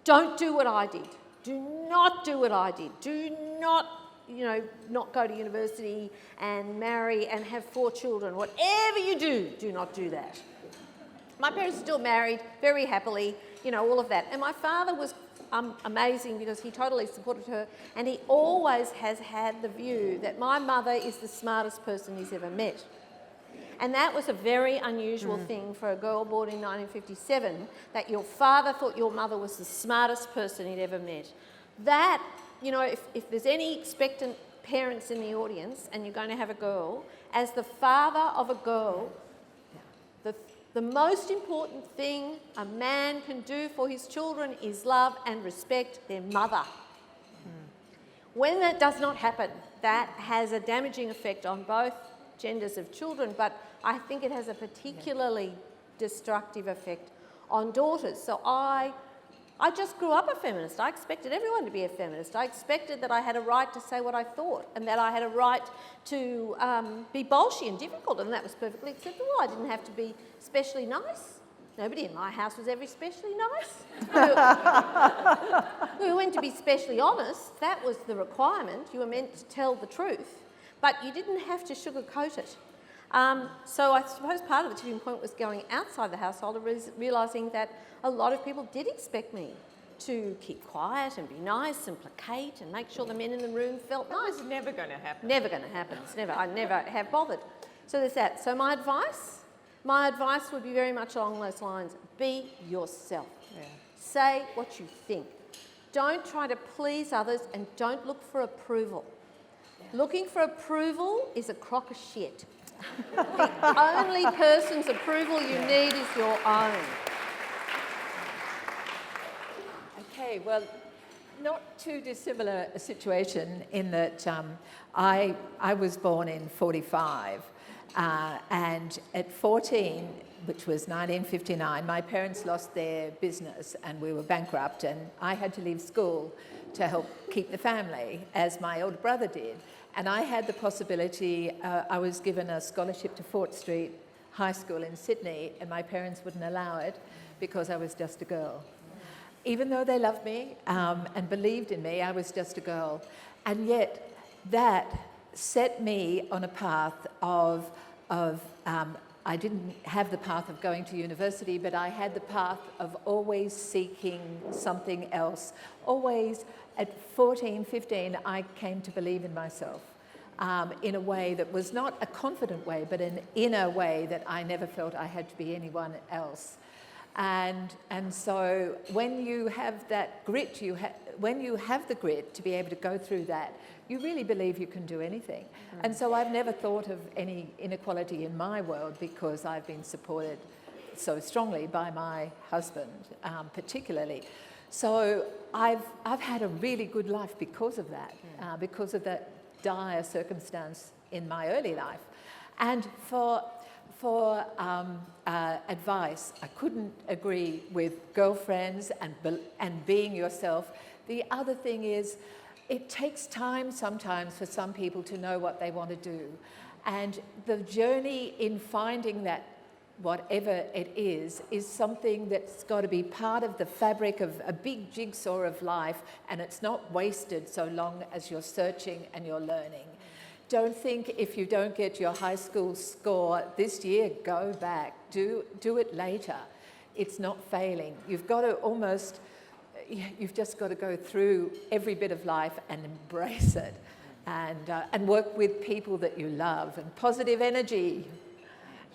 don't do what I did. Do not do what I did. Do not, you know, not go to university and marry and have 4 children. Whatever you do, do not do that. My parents are still married, very happily, you know, all of that. And my father was amazing because he totally supported her, and he always has had the view that my mother is the smartest person he's ever met. And that was a very unusual thing for a girl born in 1957, that your father thought your mother was the smartest person he'd ever met. That, you know, if there's any expectant parents in the audience and you're going to have a girl, as the father of a girl, the most important thing a man can do for his children is love and respect their mother. When that does not happen, that has a damaging effect on both genders of children, but I think it has a particularly destructive effect on daughters. So I just grew up a feminist. I expected everyone to be a feminist. I expected that I had a right to say what I thought and that I had a right to be bolshy and difficult, and that was perfectly acceptable. I didn't have to be especially nice. Nobody in my house was ever especially nice. We were meant to be especially honest. That was the requirement. You were meant to tell the truth, but you didn't have to sugarcoat it. So I suppose part of the tipping point was going outside the household and realising that a lot of people did expect me to keep quiet and be nice and placate and make sure the men in the room felt nice. It's never going to happen. Never going to happen. It's never. I never have bothered. So there's that. So my advice would be very much along those lines. Be yourself. Yeah. Say what you think. Don't try to please others, and don't look for approval. Yeah. Looking for approval is a crock of shit. The only person's approval you need is your own. Okay, well, not too dissimilar a situation in that I was born in 45, and at 14, which was 1959, my parents lost their business and we were bankrupt, and I had to leave school to help keep the family, as my older brother did. And I had the possibility, I was given a scholarship to Fort Street High School in Sydney, and my parents wouldn't allow it because I was just a girl. Even though they loved me and believed in me, I was just a girl. And yet that set me on a path of I didn't have the path of going to university, but I had the path of always seeking something else. Always at 14, 15, I came to believe in myself in a way that was not a confident way, but an inner way that I never felt I had to be anyone else. And so when you have that grit, when you have the grit to be able to go through that, you really believe you can do anything. And so I've never thought of any inequality in my world because I've been supported so strongly by my husband, particularly. So I've had a really good life because of that dire circumstance in my early life. And for advice, I couldn't agree with girlfriends and being yourself. The other thing is, it takes time sometimes for some people to know what they want to do. And the journey in finding that, whatever it is something that's got to be part of the fabric of a big jigsaw of life, and it's not wasted so long as you're searching and you're learning. Don't think if you don't get your high school score this year, go back. Do it later. It's not failing. You've just got to go through every bit of life and embrace it, and work with people that you love, and positive energy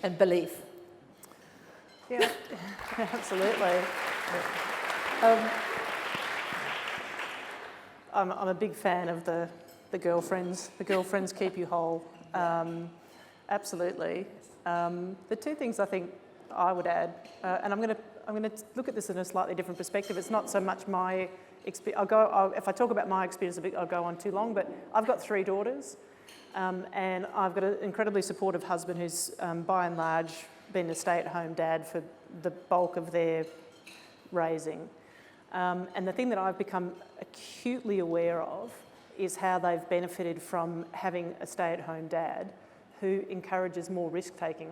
and belief. Yeah, absolutely. I'm a big fan of the girlfriends. The girlfriends keep you whole. Absolutely. The two things I think I would add, and I'm going to look at this in a slightly different perspective. It's not so much my experience. If I talk about my experience a bit, I'll go on too long. But I've got 3 daughters, and I've got an incredibly supportive husband who's, by and large, been a stay-at-home dad for the bulk of their raising. And the thing that I've become acutely aware of is how they've benefited from having a stay-at-home dad who encourages more risk-taking.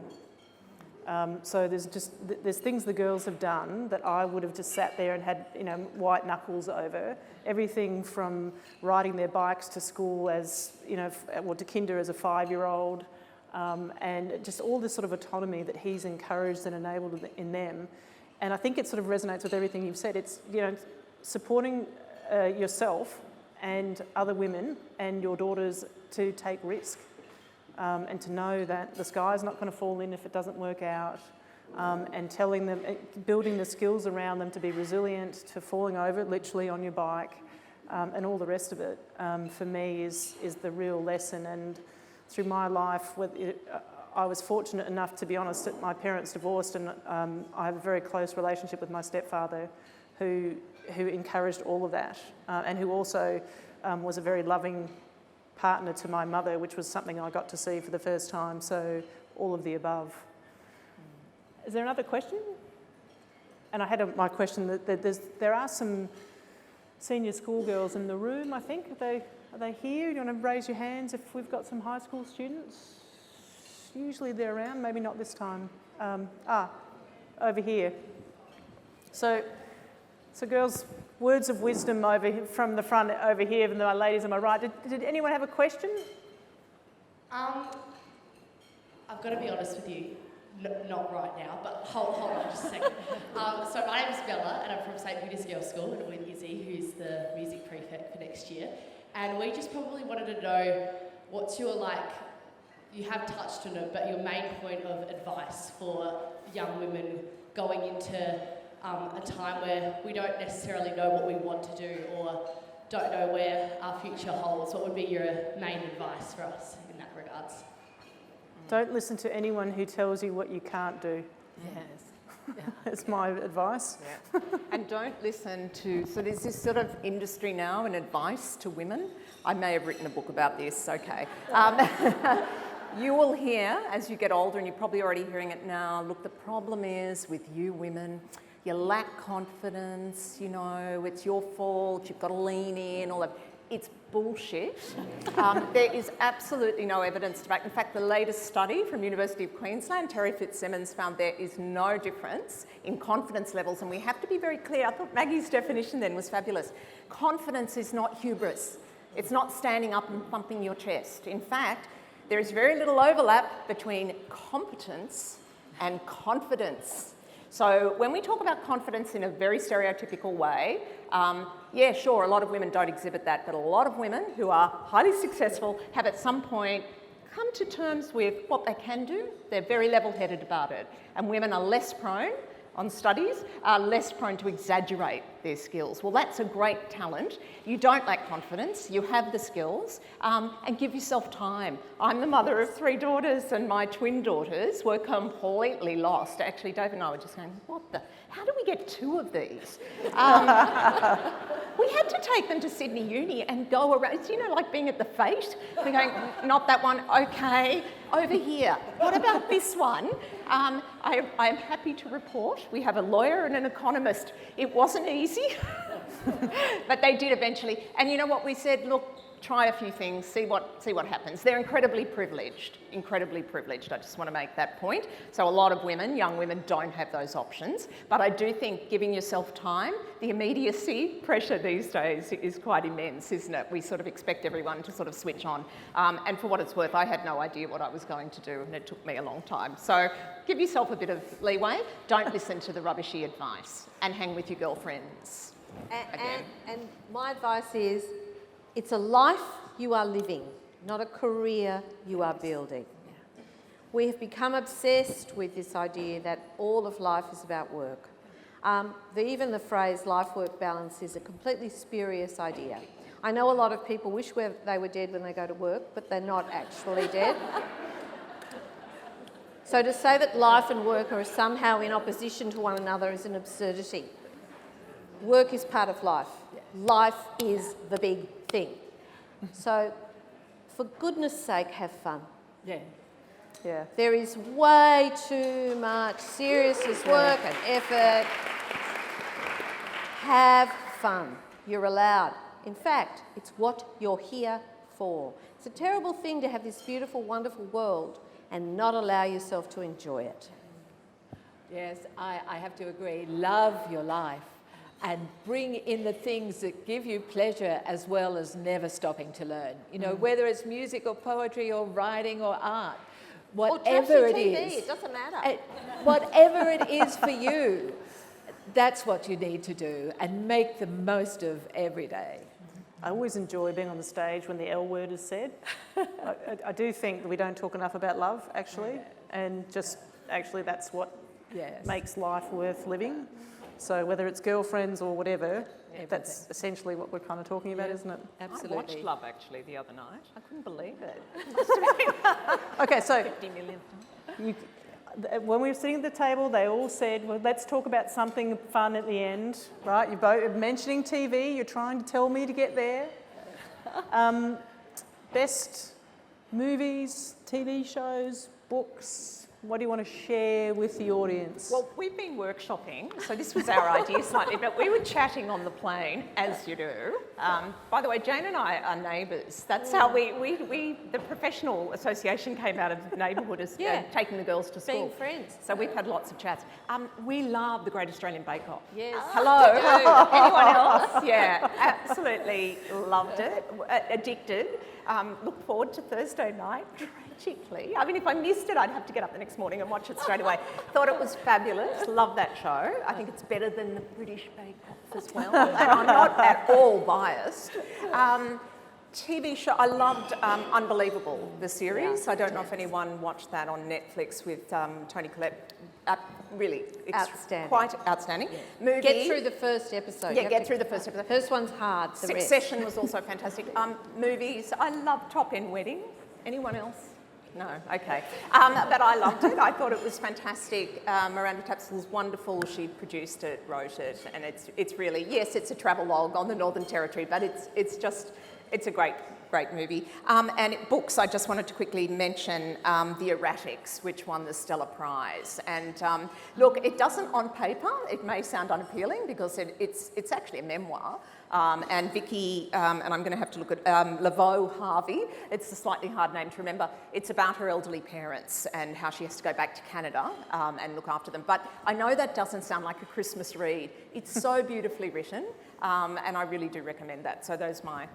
So there's things the girls have done that I would have just sat there and had, white knuckles over. Everything from riding their bikes to school as, to kinder as a 5-year-old, and just all this sort of autonomy that he's encouraged and enabled in them. And I think it sort of resonates with everything you've said. It's, supporting yourself and other women and your daughters to take risk. And to know that the sky's not going to fall in if it doesn't work out, and telling them, building the skills around them to be resilient, to falling over literally on your bike, and all the rest of it, for me is the real lesson. And through my life, I was fortunate enough, to be honest, that my parents divorced, and I have a very close relationship with my stepfather who encouraged all of that, and who also was a very loving partner to my mother, which was something I got to see for the first time. So all of the above. Is there another question? And I had my question that there are some senior school girls in the room, I think. Are they here? Do you want to raise your hands if we've got some high school students? Usually they're around, maybe not this time. Over here. So girls, words of wisdom over from the front over here, and the ladies on my right. Did anyone have a question? I've got to be honest with you, not right now, but hold on just a second. So my name is Bella, and I'm from St. Peter's Girls' School, and I'm with Izzy, who's the music prefect for next year. And we just probably wanted to know what's your, you have touched on it, but your main point of advice for young women going into a time where we don't necessarily know what we want to do or don't know where our future holds. What would be your main advice for us in that regards? Don't listen to anyone who tells you what you can't do. Yes. Yeah. That's my advice. Yeah. And don't listen to, so there's this sort of industry now in advice to women. I may have written a book about this, okay. You will hear, as you get older, and you're probably already hearing it now, look, the problem is with you women, you lack confidence, it's your fault, you've got to lean in, all that. It's bullshit. There is absolutely no evidence to back. In fact, the latest study from University of Queensland, Terry Fitzsimmons, found there is no difference in confidence levels, and we have to be very clear. I thought Maggie's definition then was fabulous. Confidence is not hubris. It's not standing up and thumping your chest. In fact, there is very little overlap between competence and confidence. So when we talk about confidence in a very stereotypical way, yeah, sure, a lot of women don't exhibit that, but a lot of women who are highly successful have at some point come to terms with what they can do. They're very level-headed about it. And women are less prone, on studies, are less prone to exaggerate their skills. Well, that's a great talent. You don't lack confidence, you have the skills, and give yourself time. I'm the mother of 3 daughters, and my twin daughters were completely lost. Actually, Dave and I were just going, how do we get 2 of these? We had to take them to Sydney Uni and go around, it's, you know, like being at the fete. We're going, not that one, okay, over here. What about this one? I'm happy to report we have a lawyer and an economist. It wasn't easy, but they did eventually. And you know what we said? Look, try a few things, see what happens. They're incredibly privileged. I just want to make that point. So a lot of women, young women, don't have those options. But I do think giving yourself time, the immediacy pressure these days is quite immense, isn't it? We sort of expect everyone to sort of switch on. And for what it's worth, I had no idea what I was going to do, and it took me a long time. So give yourself a bit of leeway. Don't listen to the rubbishy advice, and hang with your girlfriends. And my advice is, it's a life you are living, not a career you are building. We have become obsessed with this idea that all of life is about work. Even the phrase life-work balance is a completely spurious idea. I know a lot of people wish they were dead when they go to work, but they're not actually dead. So to say that life and work are somehow in opposition to one another is an absurdity. Work is part of life. Life is the big thing. So, for goodness sake, have fun. Yeah. There is way too much seriousness, work and effort. Have fun. You're allowed. In fact, it's what you're here for. It's a terrible thing to have this beautiful, wonderful world and not allow yourself to enjoy it. Yes, I have to agree. Love your life and bring in the things that give you pleasure, as well as never stopping to learn. You know, whether it's music or poetry or writing or art, whatever it is. It doesn't matter. Whatever it is for you, that's what you need to do, and make the most of every day. I always enjoy being on the stage when the L word is said. I do think that we don't talk enough about love, actually, and just actually that's what makes life worth living. So whether it's girlfriends or whatever, that's essentially what we're kind of talking about, isn't it? Absolutely. I watched Love actually the other night. I couldn't believe it. Okay, so 50 million. when we were sitting at the table, they all said, well, let's talk about something fun at the end, right? You're both mentioning TV, you're trying to tell me to get there. Best movies, TV shows, books, what do you want to share with the audience? Well, we've been workshopping, so this was our idea slightly, but we were chatting on the plane, as you do. By the way, Jane and I are neighbours. That's how the professional association came out of the neighbourhood as taking the girls to school. Being friends. So we've had lots of chats. We love the Great Australian Bake Off. Yes. Hello. Anyone else? Yeah, absolutely loved it. Addicted. Look forward to Thursday night. Tragically. I mean, if I missed it, I'd have to get up the next morning and watch it straight away. Thought it was fabulous. Love that show. I think it's better than the British Bake Off as well. And I'm not at all biased. TV show, I loved Unbelievable, the series. I don't know if anyone watched that on Netflix with Toni Collette. Really Outstanding. Quite outstanding. Yeah. Movie. Get through the first episode. Yeah, get through the first episode. First one's hard. The Succession was also fantastic. Movies, I love Top End Wedding. Anyone else? No, okay. But I loved it. I thought it was fantastic. Miranda Tapsell's wonderful. She produced it, wrote it, and it's really, yes, it's a travelogue on the Northern Territory, but it's a great movie. And books, I just wanted to quickly mention The Erratics, which won the Stella Prize. And look, it doesn't on paper, it may sound unappealing because it's actually a memoir. And Vicky, and I'm going to have to look at Laveau Harvey, it's a slightly hard name to remember. It's about her elderly parents and how she has to go back to Canada and look after them. But I know that doesn't sound like a Christmas read. It's so beautifully written, and I really do recommend that. So those my...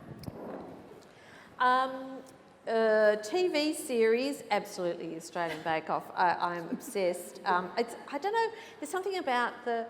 TV series, absolutely Australian Bake Off. I'm obsessed. I don't know, there's something about the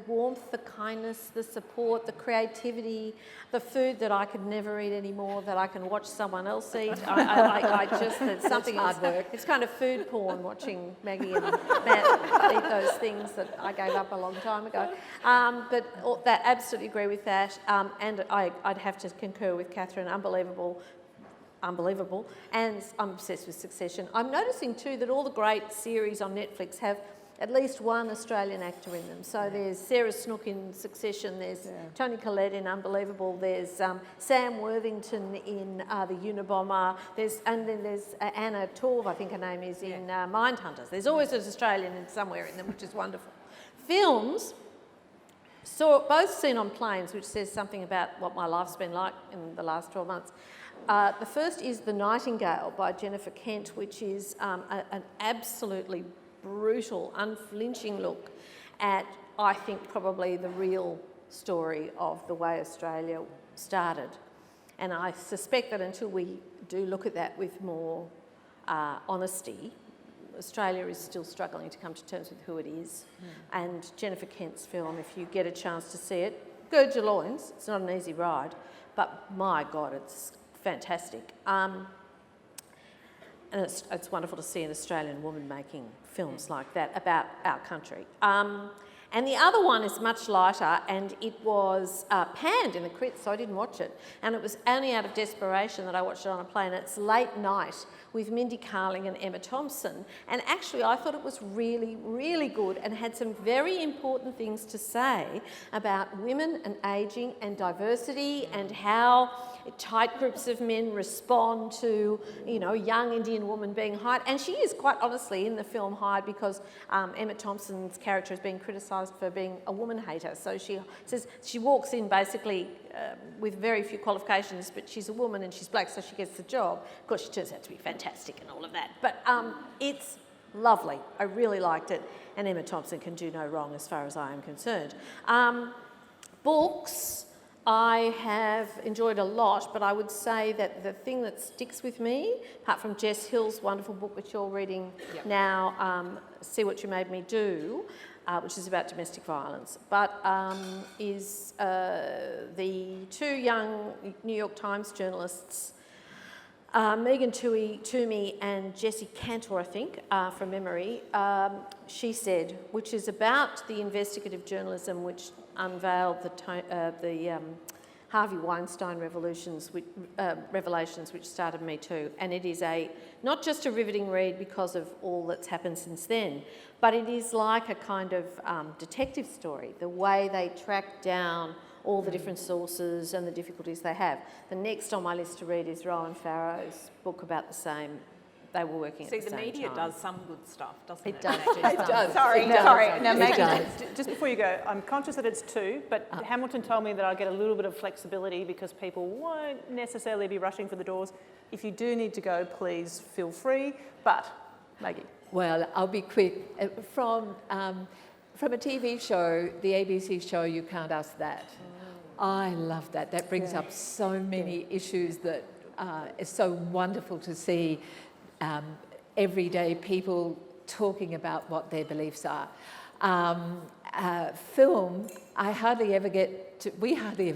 warmth, the kindness, the support, the creativity, the food that I could never eat anymore, that I can watch someone else eat. I just, it's something else. It's kind of food porn, watching Maggie and Matt eat those things that I gave up a long time ago. But that, absolutely agree with that. And I'd have to concur with Catherine, unbelievable, and I'm obsessed with Succession. I'm noticing too that all the great series on Netflix have at least one Australian actor in them. So there's Sarah Snook in Succession, there's Toni Collette in Unbelievable, there's Sam Worthington in The Unabomber, and then there's Anna Torv, I think her name is, in Mindhunters. There's always an Australian in somewhere in them, which is wonderful. Films, both Seen on Planes, which says something about what my life's been like in the last 12 months. The first is The Nightingale by Jennifer Kent, which is an absolutely brutal, unflinching look at, I think, probably the real story of the way Australia started. And I suspect that until we do look at that with more honesty, Australia is still struggling to come to terms with who it is. And Jennifer Kent's film, if you get a chance to see it, gird your loins. It's not an easy ride, but my God, it's fantastic. And it's wonderful to see an Australian woman making films like that about our country. And the other one is much lighter, and it was panned in the crits, so I didn't watch it. And it was only out of desperation that I watched it on a plane. It's Late Night with Mindy Kaling and Emma Thompson. And actually, I thought it was really, really good and had some very important things to say about women and ageing and diversity and how tight groups of men respond to, you know, a young Indian woman being hired. And she is quite honestly in the film hired because Emma Thompson's character is being criticised for being a woman hater. So she says she walks in basically with very few qualifications, but she's a woman and she's black, so she gets the job. Of course, she turns out to be fantastic and all of that. But it's lovely. I really liked it. And Emma Thompson can do no wrong as far as I am concerned. Books, I have enjoyed a lot, but I would say that the thing that sticks with me, apart from Jess Hill's wonderful book which you're reading now, See What You Made Me Do, which is about domestic violence, but is the two young New York Times journalists, Megan Toomey and Jessie Cantor, I think, from memory, She Said, which is about the investigative journalism which unveiled the Harvey Weinstein revelations which started Me Too. And it is not just a riveting read because of all that's happened since then, but it is like a kind of detective story, the way they track down all the different sources and the difficulties they have. The next on my list to read is Rowan Farrow's book about the same. They were working at the same time. See, the media does some good stuff, doesn't it? It does. It does. Sorry. Now, It Maggie, does. just before you go, I'm conscious that it's 2, but Hamilton told me that I get a little bit of flexibility because people won't necessarily be rushing for the doors. If you do need to go, please feel free. But, Maggie. Well, I'll be quick. From a TV show, the ABC show You Can't Ask That. I love that. That brings up so many issues that it's so wonderful to see everyday people talking about what their beliefs are. Film, we hardly ever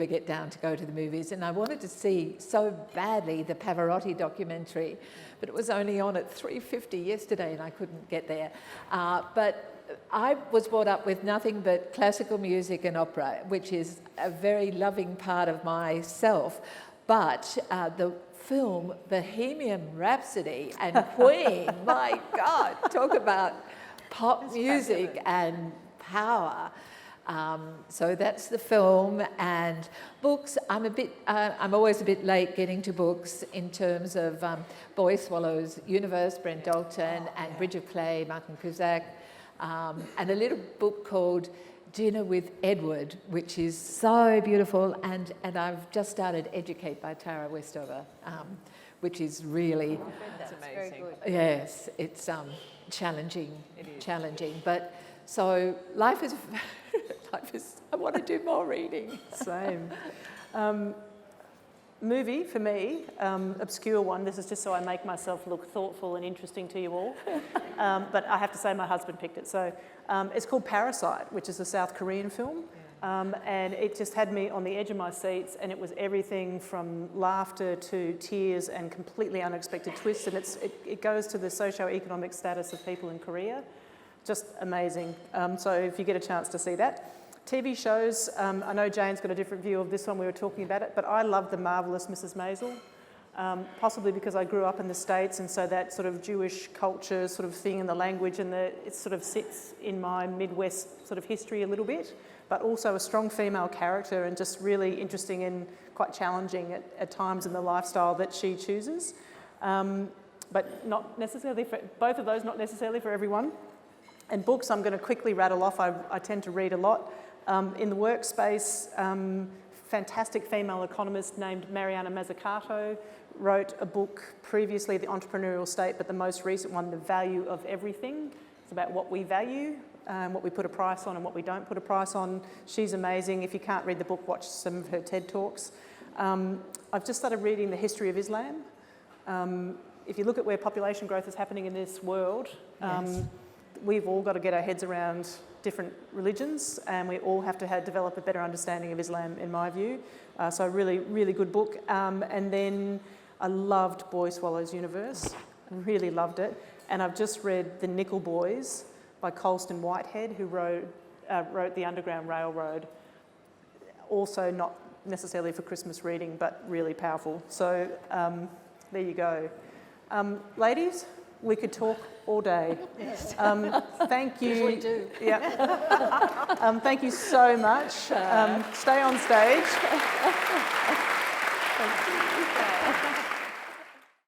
get down to go to the movies, and I wanted to see so badly the Pavarotti documentary, but it was only on at 3:50 yesterday and I couldn't get there. But I was brought up with nothing but classical music and opera, which is a very loving part of myself. But the film Bohemian Rhapsody and Queen, my God, talk about pop music and power. So that's the film. And books, I'm always a bit late getting to books in terms of Boy Swallows Universe, Brent Dalton, and Bridge of Clay, Martin Cusack, and a little book called Dinner with Edward, which is so beautiful, and I've just started Educate by Tara Westover, which is really... That's amazing. Yes, it's challenging, but so life is, I want to do more reading. Same. movie for me, obscure one. This is just so I make myself look thoughtful and interesting to you all. But I have to say my husband picked it. So it's called Parasite, which is a South Korean film. And it just had me on the edge of my seats, and it was everything from laughter to tears and completely unexpected twists. And it goes to the socio-economic status of people in Korea. Just amazing. So if you get a chance to see that. TV shows, I know Jane's got a different view of this one, we were talking about it, but I love The Marvellous Mrs. Maisel, possibly because I grew up in the States, and so that sort of Jewish culture sort of thing and the language and it sort of sits in my Midwest sort of history a little bit, but also a strong female character and just really interesting and quite challenging at times in the lifestyle that she chooses. But not necessarily for, both of those not necessarily for everyone. And books, I'm going to quickly rattle off. I tend to read a lot. In the workspace, fantastic female economist named Mariana Mazzucato wrote a book previously, The Entrepreneurial State, but the most recent one, The Value of Everything. It's about what we value, what we put a price on and what we don't put a price on. She's amazing. If you can't read the book, watch some of her TED Talks. I've just started reading The History of Islam. If you look at where population growth is happening in this world, we've all got to get our heads around different religions, and we all have to develop a better understanding of Islam, in my view. So a really, really good book. And then I loved Boy Swallows Universe. Really loved it. And I've just read The Nickel Boys by Colston Whitehead, who wrote The Underground Railroad. Also not necessarily for Christmas reading, but really powerful. So there you go. Ladies, we could talk all day. Thank you. Usually do. Yeah. Thank you so much. Stay on stage. Thank you.